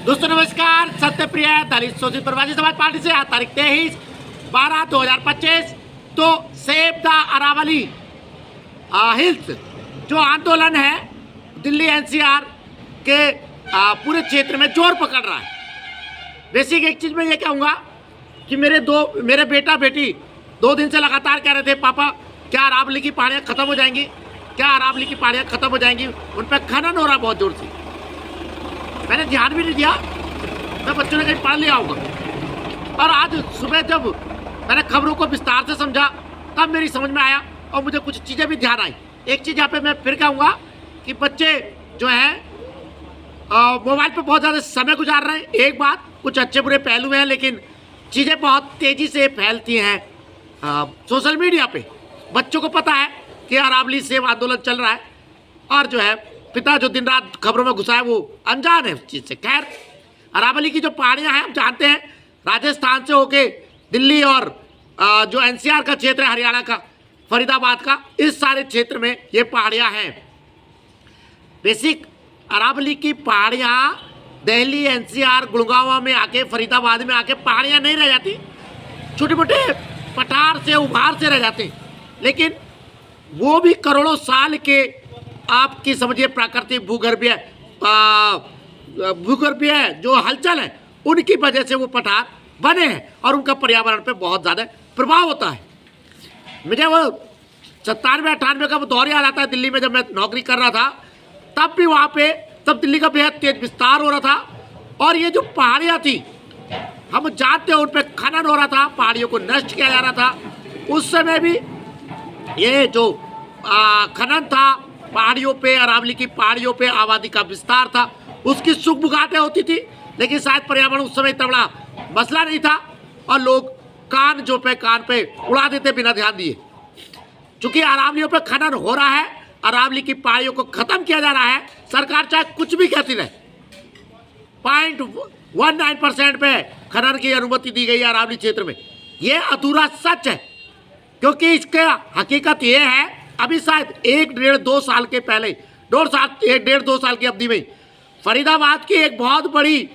दोस्तों नमस्कार, सत्यप्रिय दलित शोषित प्रवासी समाज पार्टी से आज तारीख 23/12/2025 तो सेव द अरावली हिल्स जो आंदोलन है दिल्ली एनसीआर के पूरे क्षेत्र में जोर पकड़ रहा है। बेसिक एक चीज़ मैं ये कहूँगा कि मेरे बेटा बेटी 2 दिन से लगातार कह रहे थे, पापा क्या अरावली की पहाड़ियाँ खत्म हो जाएंगी, क्या अरावली की पहाड़ियाँ खत्म हो जाएंगी। उन पर खनन हो रहा बहुत जोर से। मैंने ध्यान भी नहीं दिया, मैं बच्चों ने कहीं पढ़ लिया होगा। और आज सुबह जब मैंने खबरों को विस्तार से समझा तब मेरी समझ में आया और मुझे कुछ चीज़ें भी ध्यान आई। एक चीज़ यहाँ पे मैं फिर कहूँगा कि बच्चे जो हैं मोबाइल पे बहुत ज़्यादा समय गुजार रहे हैं। एक बात, कुछ अच्छे बुरे पहलू हैं, लेकिन चीज़ें बहुत तेज़ी से फैलती हैं सोशल मीडिया पे। बच्चों को पता है कि अरावली सेव आंदोलन चल रहा है और जो है पिता जो दिन रात खबरों में घुसा है वो अनजान है उस चीज़ से। खैर, अरावली की जो पहाड़ियाँ हैं हम जानते हैं, राजस्थान से होके दिल्ली और जो एनसीआर का क्षेत्र है, हरियाणा का, फरीदाबाद का, इस सारे क्षेत्र में ये पहाड़ियाँ हैं। बेसिक अरावली की पहाड़ियाँ दिल्ली एनसीआर गुड़गांव में आके, फरीदाबाद में आके पहाड़ियाँ नहीं रह जाती, छोटे मोटे पठार से उभार से रह जाते, लेकिन वो भी करोड़ों साल के आपकी समझिए प्राकृतिक भूगर्भीय जो हलचल है उनकी वजह से वो पठार बने हैं और उनका पर्यावरण पे बहुत ज़्यादा प्रभाव होता है। मुझे वो 97-98 का वो दौर याद आता है, दिल्ली में जब मैं नौकरी कर रहा था तब भी वहाँ पे तब दिल्ली का बेहद तेज विस्तार हो रहा था और ये जो पहाड़ियाँ थी हम जानते हैं उन पर खनन हो रहा था, पहाड़ियों को नष्ट किया जा रहा था। उस समय भी ये जो खनन था पहाड़ियों पे, अरावली की पहाड़ियों पे आबादी का विस्तार था, उसकी सुगबुगाहटें होती थी, लेकिन शायद पर्यावरण उस समय इतना बड़ा मसला नहीं था और लोग कान पे उड़ा देते बिना ध्यान दिए। चूंकि अरावलियों पे खनन हो रहा है, अरावली की पहाड़ियों को खत्म किया जा रहा है, सरकार चाहे कुछ भी कहती रहे, 0.19% पे खनन की अनुमति दी गई है अरावली क्षेत्र में। ये अधूरा सच है, क्योंकि इसका हकीकत ये है अभी शायद 1-1.5-2 साल के पहले 1.5-2 साल की अवधि में फरीदाबाद की एक बहुत बड़ी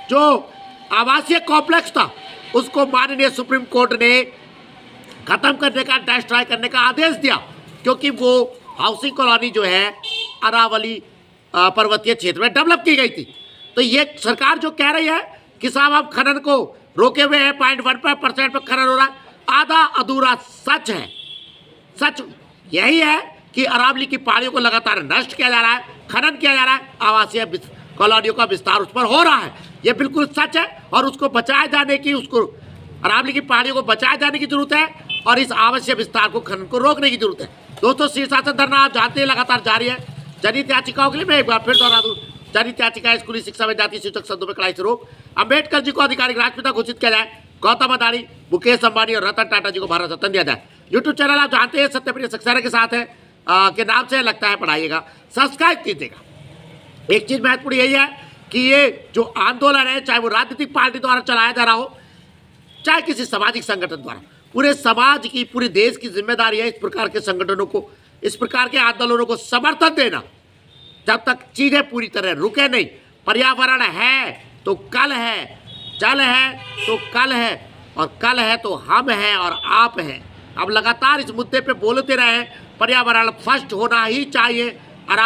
जो आवासीय कॉम्प्लेक्स था उसको माननीय सुप्रीम कोर्ट ने खत्म करने का, डिस्ट्रॉय करने का आदेश दिया, क्योंकि वो हाउसिंग कॉलोनी जो है अरावली पर्वतीय क्षेत्र में डेवलप की गई थी। तो ये सरकार जो कह रही है कि साहब हम खनन को रोके हुए हैं, 0.15% पर खनन हो रहा है, आधा अधूरा सच है। सच यही है कि अरावली की पहाड़ियों को लगातार नष्ट किया जा रहा है, खनन किया जा रहा है, आवासीय कॉलोनियों का विस्तार उस पर हो रहा है। ये बिल्कुल सच है और उसको बचाए जाने की, उसको अरावली की पहाड़ियों को बचाए जाने की जरूरत है और इस आवश्यक विस्तार को, खनन को रोकने की जरूरत है। दोस्तों, शीर्षासन धरना आप जानते हैं लगातार जारी है। जनहित याचिकाओं के लिए मैं एक बार फिर दोहरा दूँ, जनहित याचिका स्कूली शिक्षा में जाति सूचक शब्दों में कड़ाई से रोक, अम्बेडकर जी को आधिकारिक राष्ट्रपिता घोषित किया जाए, गौतम अदानी, मुकेश अंबानी और रतन टाटा जी को भारत रत्न दिया जाए। यूट्यूब चैनल आप जानते हैं सत्यप्रिय सक्सेना के साथ है के नाम से लगता है, पढ़ाइएगा, सब्सक्राइब कीजिएगा। एक चीज़ महत्वपूर्ण यही है कि ये जो आंदोलन है, चाहे वो राजनीतिक पार्टी द्वारा चलाया जा रहा हो, चाहे किसी सामाजिक संगठन द्वारा, पूरे समाज की, पूरे देश की जिम्मेदारी है इस प्रकार के संगठनों को, इस प्रकार के आंदोलनों को समर्थन देना, जब तक चीज़ें पूरी तरह रुके नहीं। पर्यावरण है तो कल है, जल है तो कल है, और कल है तो हम हैं और आप हैं। अब लगातार इस मुद्दे पे बोलते रहे, पर्यावरण फर्स्ट होना ही चाहिए,